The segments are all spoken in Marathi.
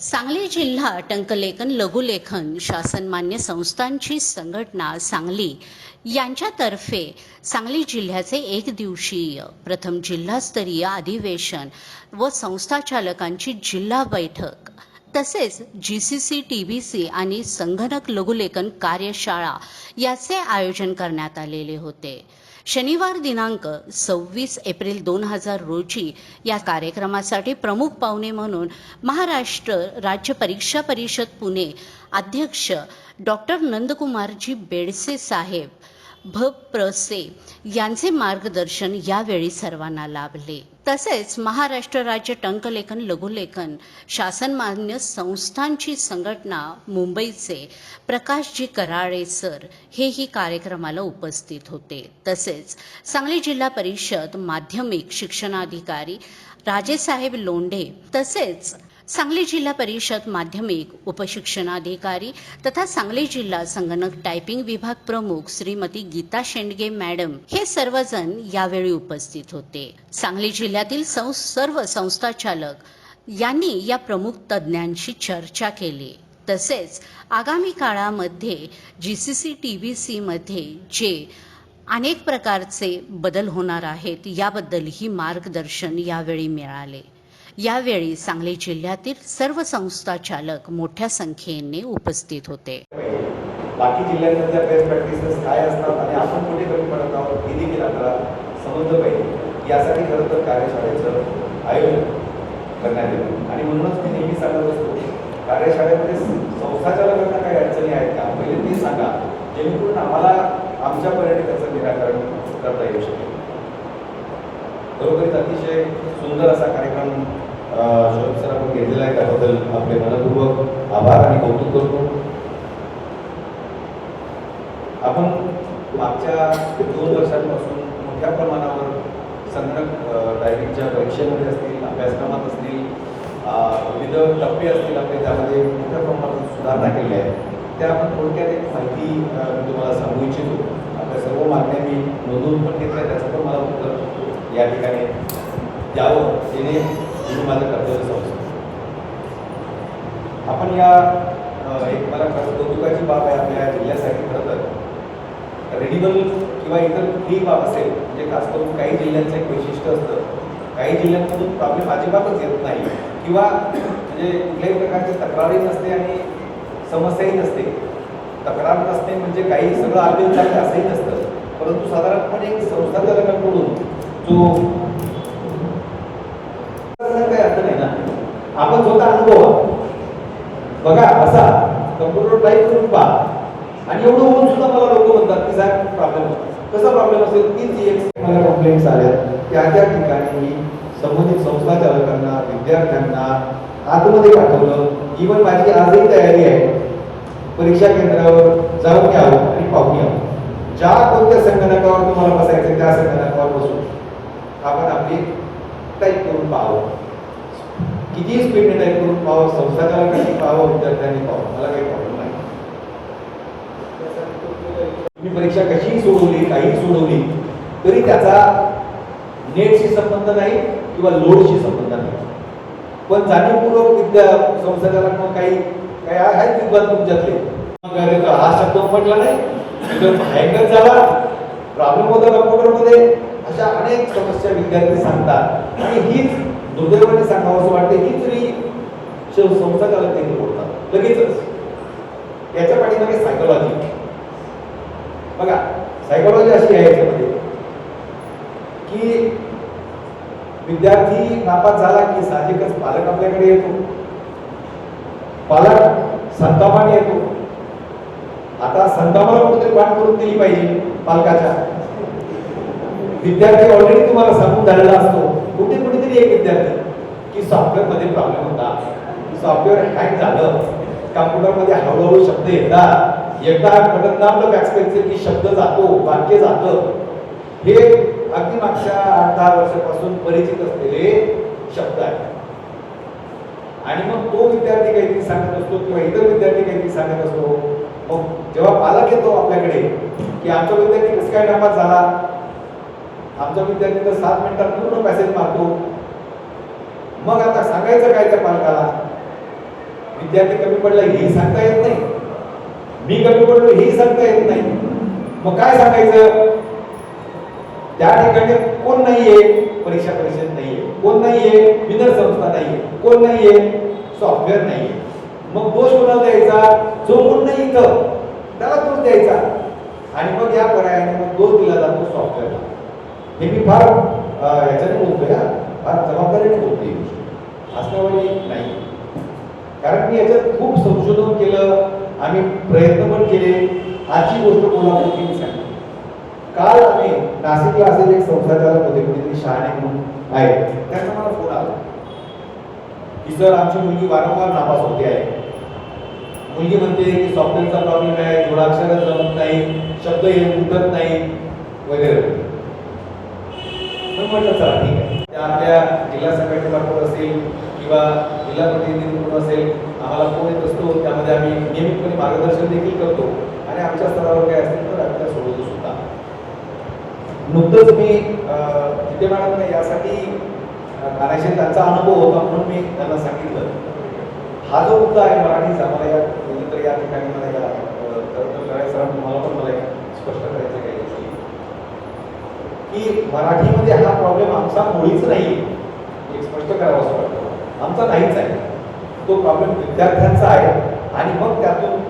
सांगली जिल्हा टंकलेखन लघुलेखन शासनमान्य संस्थांची संघटना सांगली यांच्यातर्फे सांगली जिल्ह्याचे एक दिवसीय प्रथम जिल्हास्तरीय अधिवेशन व संस्थाचालकांची जिल्हा बैठक तसेच GCC TBC आणि संगणक लघुलेखन कार्यशाळा याचे आयोजन करण्यात आलेले होते। शनिवार दिनांक 26 एप्रिल 2000 रोजी या कार्यक्रमासाठी प्रमुख पाहुणे म्हणून महाराष्ट्र राज्य परीक्षा परिषद पुणे अध्यक्ष डॉक्टर नंदकुमारजी बेडसे साहेब भप्रसे यांचे मार्गदर्शन यावेळी सर्वांना लाभले। तसेच महाराष्ट्र राज्य टंकलेखन लघुलेखन शासनमान्य संस्थांची संघटना मुंबईचे प्रकाशजी कराळे सर हेही कार्यक्रमाला उपस्थित होते। तसेच सांगली जिल्हा परिषद माध्यमिक शिक्षणाधिकारी राजेसाहेब लोंढे तसेच सांगली जिल्हा परिषद माध्यमिक उपशिक्षणाधिकारी तथा सांगली जिल्हा संगणक टायपिंग विभाग प्रमुख श्रीमती गीता शेंडगे मॅडम हे सर्वजण यावेळी उपस्थित होते। सांगली जिल्ह्यातील सर्व संस्थाचालक यांनी या प्रमुख तज्ञांशी चर्चा केली। तसेच आगामी काळामध्ये GCC TBC मध्ये जे अनेक प्रकारचे बदल होणार आहेत याबद्दलही मार्गदर्शन यावेळी मिळाले। यावेळी सांगली जिल्ह्यातील सर्व संस्था चालक मोठ्या संख्येने उपस्थित होते। बाकी जिल्ह्यांमधल्या बेस्ट प्रॅक्टिसेस काय असतात आणि आपण कुठे कमी पडत आहोत हे देखील आपल्याला समजलं पाहिजे। यासाठी खरं तर कार्यशाळेचं आयोजन करण्यात येतं आणि म्हणूनच मी नेहमी सांगत असतो कार्यशाळेमध्ये संस्थाचालकांना काही अडचणी आहेत का पहिले ते सांगा, जेणेकरून आम्हाला आमच्या परीने त्याचं निराकरण करता येऊ शकेल। बरोबरीच अतिशय सुंदर असा कार्यक्रम शोभ सर आपण घेतलेला आहे, त्याबद्दल आपले मनपूर्वक आभार आणि कौतुक करतो। आपण मागच्या 2 वर्षांपासून मोठ्या प्रमाणावर संगणक टायपिंगच्या परीक्षेमध्ये असतील, अभ्यासक्रमात असतील, विविध टप्पे असतील आपले, त्यामध्ये मोठ्या प्रमाणात सुधारणा केली आहे। त्या आपण थोडक्यात एक माहिती मी तुम्हाला सांगू इच्छितो। आपल्या सर्व मागण्या मी नोंदवून पण घेतल्या, त्याचं पण मला उत्तर या ठिकाणी द्यावं जेणे तुम्ही माझं कर्तव्य समजतो। आपण या एक मला कौतुकाची बाब आहे आपल्या जिल्ह्यासाठी। खरं तर रेडिबल किंवा इतर कुठलीही बाब असेल, म्हणजे खास करून काही जिल्ह्यांचं एक वैशिष्ट्य असतं, काही जिल्ह्यांमधून प्रॉब्लेम अजिबातच येत नाही किंवा म्हणजे कुठल्याही प्रकारची तक्रारही नसते आणि समस्याही नसते। तक्रार नसते म्हणजे काही सगळं आलेलं चालतं असंही नसतं, परंतु साधारणपणे एक संस्थाचालकांकडून जो काही अर्थ नाही ना, आपण स्वतः अनुभवा बघा, असा कम्प्युटर टाईप करून पहा आणि एवढं होऊन सुद्धा मला लोक म्हणतात की साहेब प्रॉब्लेम होता। कसा प्रॉब्लेम असेल की जी एक मला कंप्लेंट्स आल्या त्या ठिकाणी मी संबंधित संस्थाचालकांना विद्यार्थ्यांना आतमध्ये पाठवलं। इव्हन माझी आजही तयारी आहे परीक्षा केंद्रावर जाऊन यावं आणि पाहून यावं। ज्या कोणत्या संगणकावर तुम्हाला बसायचं त्या संगणकावर बसून आपण आपली टाईप करून पाहावं, किती स्पीडने टाईप करून पाहावं, संस्थाचालकांनी पाहावं, विद्यार्थ्यांनी पाहावं, मला काही प्रॉब्लेम नाही। तुम्ही परीक्षा कशीही सोडवली, काही सोडवली तरी त्याचा नेटशी संबंध नाही किंवा लोडशी संबंध नाही, पण जाणीवपूर्वक संस्थाचालक मग काही आहेत विद्वान तुमच्यातले हा शब्द म्हटला नाही, हँगर झाला, प्रॉब्लेम होता कम्प्युटरमध्ये, अशा अनेक समस्या विद्यार्थी सांगतात आणि हीच दुर्दैवाने सांगावं असं वाटते हीच री संस्थाचालक देखील बोलतात लगेचच। याच्या पाठीमागे सायकोलॉजी बघा, सायकोलॉजी अशी आहे याच्यामध्ये की विद्यार्थी नापास झाला की साहजिकच पालक आपल्याकडे येतो, पालक संतापाने येतो। आता संतापाला कुठेतरी वाट करून दिली पाहिजे पालकाच्या। विद्यार्थी ऑलरेडी तुम्हाला सांगून झालेला असतो कुठेतरी एक विद्यार्थी की सॉफ्टवेअर मध्ये प्रॉब्लेम होता, सॉफ्टवेअर हँग झालं, कम्प्युटरमध्ये हळूहळू शब्द येतात, एकदा बटन दाबलं बॅकस्पेसचे की शब्द जातो, वाक्य जातं। हे अगदी मागच्या 8-10 वर्षापासून परिचित असलेले शब्द आहेत आणि मग तो विद्यार्थी काहीतरी सांगत असतो किंवा इतर विद्यार्थी काहीतरी सांगत असतो। मग जेव्हा पालक येतो आपल्याकडे की आमचा विद्यार्थी कसं काय नापास झाला, आमचा विद्यार्थी तर 7 मिनिटात पूर्ण पॅसेज मारतो, मग आता सांगायचं काय त्या पालकाला? विद्यार्थी कमी पडला हेही सांगता येत नाही, मी कमी पडलो हेही सांगता येत नाही. मग काय सांगायचं? त्या ठिकाणी कोण नाहीये? परीक्षा परिषद नाहीये, कोण नाहीये? विनर संस्था नाहीये, कोण नाहीये? सॉफ्टवेअर नाहीये. मग दोष कोणाला द्यायचा? जो कोण नाही इथं त्याला दोष द्यायचा. आणि मग या पर्यायाने मग दोष दिला जातो सॉफ्टवेअरला. हे मी फार याच्याने बोलतोय, फार जबाबदारीने बोलतोय, असण्यावाली नाही. कारण मी याच्यात खूप संशोधन केलं, आम्ही प्रयत्न पण केले. आजची गोष्ट कोल्हापूरची मी सांगितली. काल आम्ही नाशिकला असेल एक संस्थाचालक होते, कुठेतरी शहाणे म्हणून आहे, त्यांचा मला फोन आला की सर आमची मुलगी वारंवार नापास होते आहे. मुलगी म्हणते की सॉफ्टवेअरचा प्रॉब्लेम आहे, जोडाक्षर जमत नाही, शब्द उठत नाही वगैरे. म्हटलं चला ठीक आहे, त्या आपल्या जिल्हा संघटनेमार्फत असेल किंवा जिल्हा प्रतिनिधींकडून असेल आम्हाला फोन येत असतो, त्यामध्ये आम्ही नियमितपणे मार्गदर्शन देखील करतो आणि आमच्या स्तरावर काय असेल तर आम्ही सोडवतो सुद्धा. नुकतंच मी विद्यमानाने यासाठी कानाशी त्यांचा अनुभव होता म्हणून मी त्यांना सांगितलं, हा जो मुद्दा आहे मराठीचा, मला या तर या ठिकाणी मला या करायचं तुम्हाला पण मला स्पष्ट करायचं आहे की मराठीमध्ये हा प्रॉब्लेम आमचा मुळीच नाही, एक स्पष्ट करावं असं वाटतं, आमचा नाहीच आहे. तो प्रॉब्लेम विद्यार्थ्यांचा आहे आणि मग त्यातून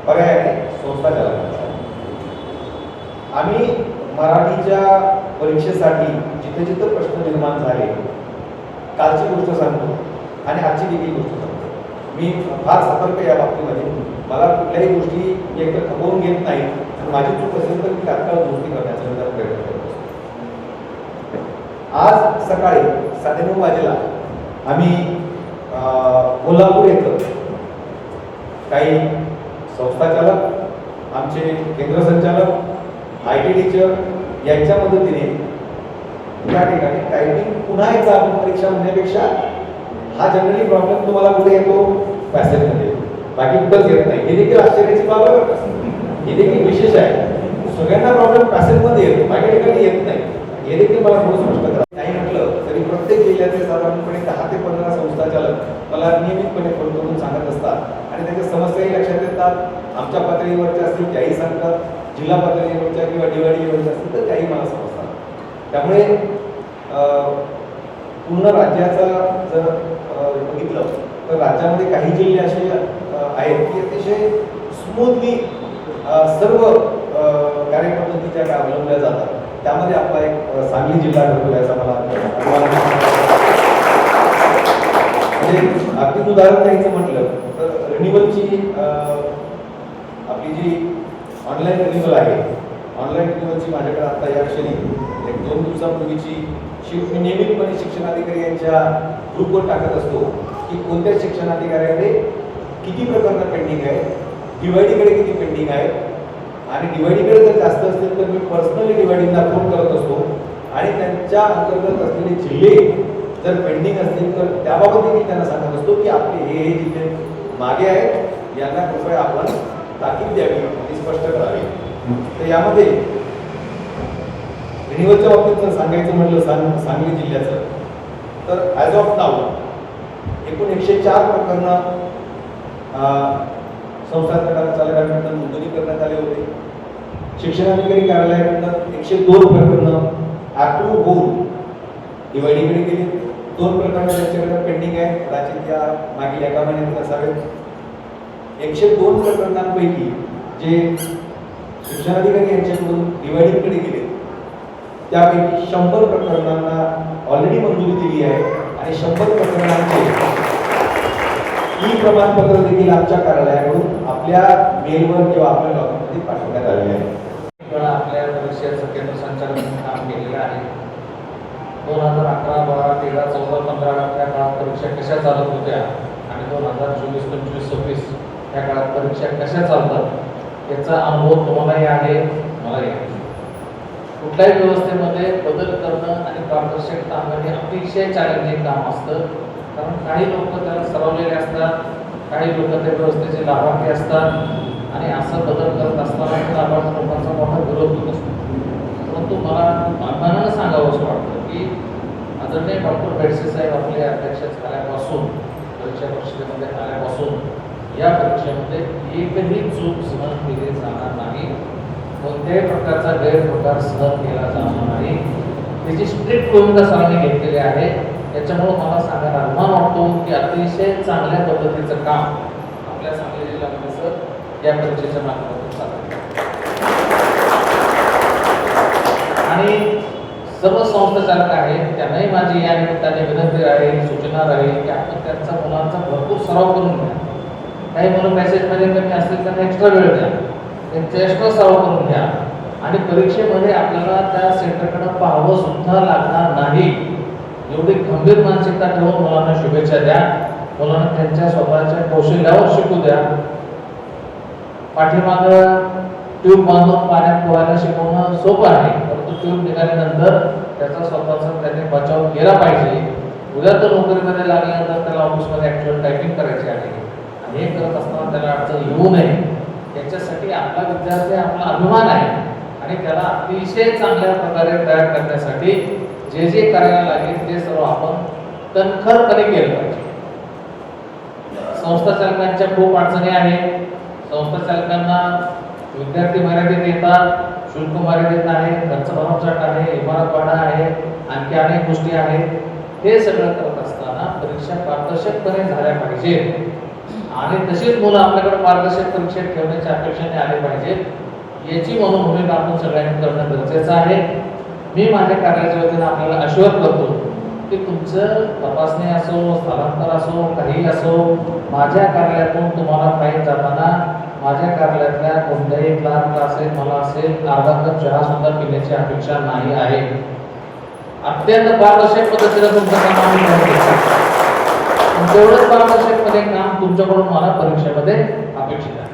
पर्यायाने संस्था चालवायचा. आम्ही मराठीच्या परीक्षेसाठी जिथे जिथे प्रश्न निर्माण झाले, कालची गोष्ट सांगतो आणि आजची देखील गोष्ट सांगतो. मी फार सतर्क या बाबतीमध्ये, मला कुठल्याही गोष्टी एकतर खपवून घेत नाही आणि माझी चूक असेल तर मी तात्काळ गोष्टी करण्याचा मी प्रयत्न करतो. आज सकाळी 9:30 वाजेला आम्ही कोल्हापूर येथं काही संस्थाचालक, आमचे केंद्र संचालक, IT टीचर यांच्या मदतीने त्या ठिकाणी टायपिंग पुन्हा एकदा आपण परीक्षा म्हणण्यापेक्षा, हा जनरली प्रॉब्लेम तुम्हाला कुठे येतो? पॅसेजमध्ये, बाकी कुठंच येत नाही. हे देखील आश्चर्याची बाब आहे, हे देखील विशेष आहे. सगळ्यांना प्रॉब्लेम पॅसेजमध्ये येतो, बाकी ठिकाणी येत नाही. हे देखील मला थोडं स्पष्ट करा. नाही म्हटलं तरी प्रत्येक जिल्ह्याचे साधारणपणे 10 ते 15 संस्थाचालक मला नियमितपणे फोन करून सांगत असतात आणि त्यांच्या समस्याही लक्षात येतात. आमच्या पातळीवरच्या असतील त्याही सांगतात, जिल्हा पातळीवरच्या किंवा DYD लेवलच्या असतील तर त्याही मला समजतात. त्यामुळे पूर्ण राज्याचा जर बघितलं तर राज्यामध्ये काही जिल्हे असे आहेत की अतिशय स्मूथली सर्व कार्यपद्धती ज्या अवलंबल्या जातात, त्यामध्ये आपला एक सांगली जिल्हा ठरतो याचा मला म्हणजे अगदी उदाहरण द्यायचं म्हटलं तर रिन्युअलची आपली जी ऑनलाईन रिन्युअल आहे, ऑनलाईन रिन्युअलची माझ्याकडे आता या क्षणी 1-2 दिवसापूर्वीची शीट मी नियमितपणे शिक्षणाधिकारी यांच्या ग्रुपवर टाकत असतो की कोणत्या शिक्षणाधिकाऱ्याकडे किती प्रकरणं पेंडिंग आहे, DYDकडे किती पेंडिंग आहे. आणि DYDकडे जर जास्त असतील तर मी पर्सनली DYDला फोन करत असतो आणि त्यांच्या अंतर्गत असलेले जिल्हे जर पेंडिंग असतील तर त्याबाबत देखील त्यांना सांगत असतो की आपले हे जिल्हे मागे आहेत, यांना कृपया आपण ताकीद द्यावी आणि स्पष्ट करावी. तर यामध्ये रिन्युअलच्या बाबतीत जर सांगायचं म्हटलं सांगली जिल्ह्याचं तर ॲज ऑफ नाऊ एकूण 104 प्रकरणं संस्थाचालकांकडून नोंदणी करण्यात आले होते. शिक्षणाधिकारी कार्यालयाकडून 102 प्रकरणं अप्रूव्ह होऊन DYDकडे गेली. 2 प्रकरणं त्यांच्याकडे पेंडिंग आहे, कदाचित या मागील एका महिन्यात असावेत. 102 प्रकरणांपैकी जे शिक्षणाधिकारी यांच्याकडून DYDकडे गेले त्यापैकी 100 प्रकरणांना ऑलरेडी मंजुरी दिली आहे आणि 100 प्रकरणांचे प्रमाणपत्र देखील आमच्या कार्यालयाकडून आपल्या मेलवर किंवा आपल्या डॉक्युमेंटमध्ये पाठवण्यात आले आहे. आपल्या परीक्षेचं केंद्र संचालक म्हणून काम केलेलं आहे. 2011, 12, 13, 14, 15 या काळात परीक्षा कशा चालत होत्या आणि 2024, 25, 26 या काळात परीक्षा कशा चालतात याचा अनुभव तुम्हालाही आहे, मलाही आहे. कुठल्याही व्यवस्थेमध्ये बदल करणं आणि पारदर्शकता आणणं हे अतिशय चॅलेंजिंग काम असतं. कारण काही लोक त्याला सरावलेले असतात, काही लोक त्या व्यवस्थेचे लाभार्थी असतात आणि असं बदल करत असताना लाभार्थी लोकांचा मोठा विरोध होत असतो. परंतु मला अभिमानानं सांगावं असं वाटतं की आदरणीय डॉक्टर बेडसे साहेब आपल्या अध्यक्षाच्या झाल्यापासून परीक्षा परिषदेमध्ये आल्यापासून या परीक्षेमध्ये एकही चूक सहन केली जाणार नाही, कोणत्याही प्रकारचा गैरप्रकार सहन केला जाणार नाही. त्याची स्ट्रिक्ट भूमिका सरांनी घेतलेली आहे. त्याच्यामुळं मला सांगायला अभिमान वाटतो की अतिशय चांगल्या पद्धतीचं काम आपल्या सांगली जिल्ह्यामध्ये सर या परीक्षेच्या माध्यमातून चालू आहे. आणि सर्व संस्था चालक आहेत त्यांनाही माझी या निमित्ताने विनंती राहील, सूचना राहील की आपण त्यांचा मुलांचा भरपूर सराव करून घ्या. काही मुलं पॅसेजमध्ये कमी असतील त्यांना एक्स्ट्रा वेळ द्या, त्यांचा एक्स्ट्रा सराव करून घ्या. आणि परीक्षेमध्ये आपल्याला त्या सेंटरकडे पाहावं सुद्धा लागणार नाही एवढी गंभीर मानसिकता ठेवून मुलांना शुभेच्छा द्या. मुलांना त्यांच्या स्वतःच्या कौशल्यावर शिकू द्या. पाठीमागं ट्यूब बांधून पाण्यात पोहायला शिकवणं सोपं आहे, परंतु ट्यूब निघाल्यानंतर त्याचा स्वतःचा त्यांनी बचाव केला पाहिजे. उद्या तो नोकरीमध्ये लागल्यानंतर त्याला ऑफिसमध्ये ॲक्च्युअल टायपिंग करायची आहे आणि हे करत असताना त्याला अडचण येऊ नये याच्यासाठी आपला विद्यार्थी आपला अभिमान आहे आणि त्याला अतिशय चांगल्या प्रकारे तयार करण्यासाठी जे जे करायला लागेल ते सर्व आपण तनखरपणे केलं पाहिजे. संस्था चालकांच्या खूप अडचणी आहेत. संस्था चालकांना विद्यार्थी मर्यादित येतात, शुल्क मर्यादित आहे, खर्च भरमसाठ आहे, इमारत भाडा आहे, आणखी अनेक गोष्टी आहेत. हे सगळं करत असताना परीक्षा पारदर्शकपणे झाल्या पाहिजेत आणि तशीच मुलं आपल्याकडे पारदर्शक परीक्षेत ठेवण्याच्या अपेक्षेने आले पाहिजेत याची मनोभूमिका आपण सगळ्यांनी करणं गरजेचं आहे. मी माझ्या कार्याच्या वतीनं आपल्याला अश्युअर करतो की तुमचं तपासणी असो, स्थलांतर असो, काही असो, माझ्या कार्यालयातून तुम्हाला फाईन जाताना माझ्या कार्यालयातल्या कोणत्याही क्लार्कला असेल, मला असेल, अर्धा कप चहा सुद्धा पिण्याची अपेक्षा नाही आहे. अत्यंत पारदर्शक पद्धतीनं तुमचं काम आम्ही करतो. तेवढंच पारदर्शकपणे काम तुमच्याकडून मला परीक्षेमध्ये अपेक्षित आहे.